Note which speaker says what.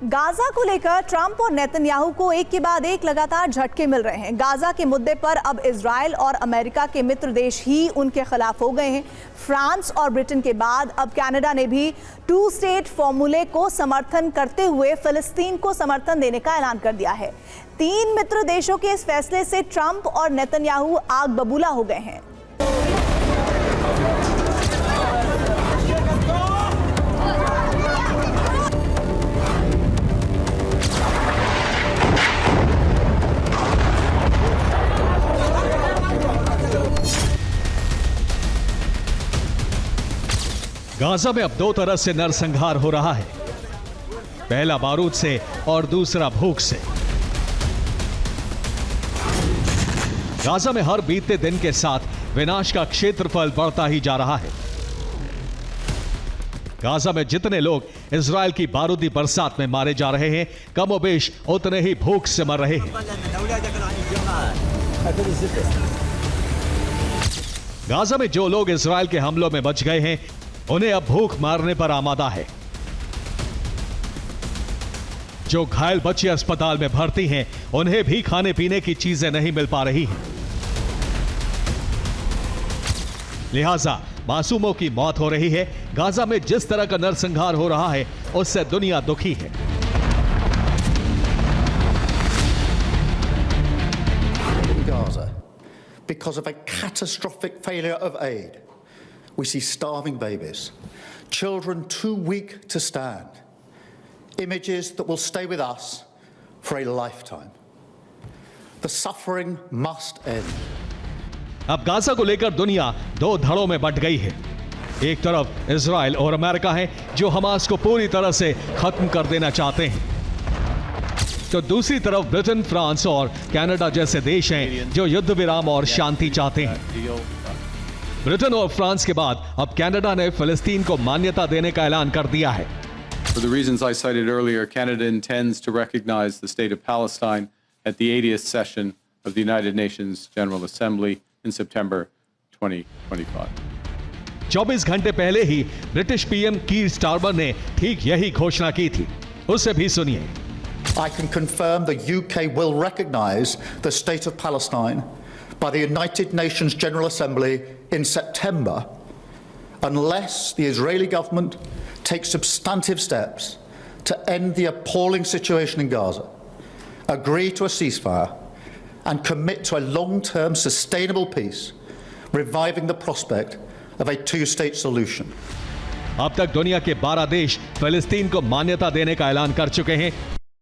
Speaker 1: Gaza को लेकर Trump और नेतन्याहू को एक के बाद एक लगातार झटके मिल रहे हैं। गाजा के मुद्दे पर अब इजराइल और अमेरिका के मित्र देश ही उनके खिलाफ हो गए हैं। फ्रांस और ब्रिटेन के बाद अब कनाडा ने भी 2 स्टेट फॉर्मूले को समर्थन करते हुए फिलिस्तीन को समर्थन देने का ऐलान कर दिया है। 3 मित्र देशों के इस फैसले से ट्रंप और नेतन्याहू आग बबूला हो गए हैं।
Speaker 2: गाजा में अब 2 तरह से नरसंहार हो रहा है, पहला बारूद से और दूसरा भूख से। गाजा में हर बीतते दिन के साथ विनाश का क्षेत्रफल बढ़ता ही जा रहा है। गाजा में जितने लोग इजराइल की बारूदी बरसात में मारे जा रहे हैं, कमोबेश उतने ही भूख से मर रहे हैं। गाजा में जो लोग इजराइल के हमलों में बच गए हैं, उन्हें अब भूख मारने पर आमादा है। जो घायल बच्चे अस्पताल में भर्ती हैं, उन्हें भी खाने पीने की चीजें नहीं मिल पा रही हैं। लिहाजा मासूमों की मौत हो रही है। गाजा में जिस तरह का नरसंहार हो रहा है, उससे दुनिया दुखी है।
Speaker 3: Gaza, because of a catastrophic failure of aid, we see starving babies, children too weak to stand, images that will stay with us for a lifetime. The suffering must end.
Speaker 2: अब गाजा को लेकर दुनिया 2 धड़ों में बंट गई है। एक तरफ Israel और अमेरिका है, जो हमास को पूरी तरह से खत्म कर देना चाहते हैं, तो दूसरी तरफ ब्रिटेन, फ्रांस और कनाडा जैसे देश हैं, जो युद्ध विराम और शांति चाहते हैं। ब्रिटेन और फ्रांस के बाद अब कनाडा ने फिलिस्तीन को मान्यता देने का ऐलान कर दिया है।
Speaker 4: For the reasons I cited earlier, Canada intends to recognize the state of Palestine at the 80th session of the United Nations General Assembly in September 2025.
Speaker 2: 24 घंटे पहले ही ब्रिटिश पीएम कीर स्टारमर ने ठीक यही घोषणा की थी। उसे भी सुनिए।
Speaker 3: I can confirm the UK will recognize the state of Palestine by the United Nations General Assembly in September unless the Israeli government takes substantive steps to end the appalling situation in Gaza, agree to a ceasefire and commit to a long-term sustainable peace, reviving the prospect of a 2-state solution.
Speaker 2: अब तक दुनिया के 12 देश फिलिस्तीन को मान्यता देने का ऐलान कर चुके हैं।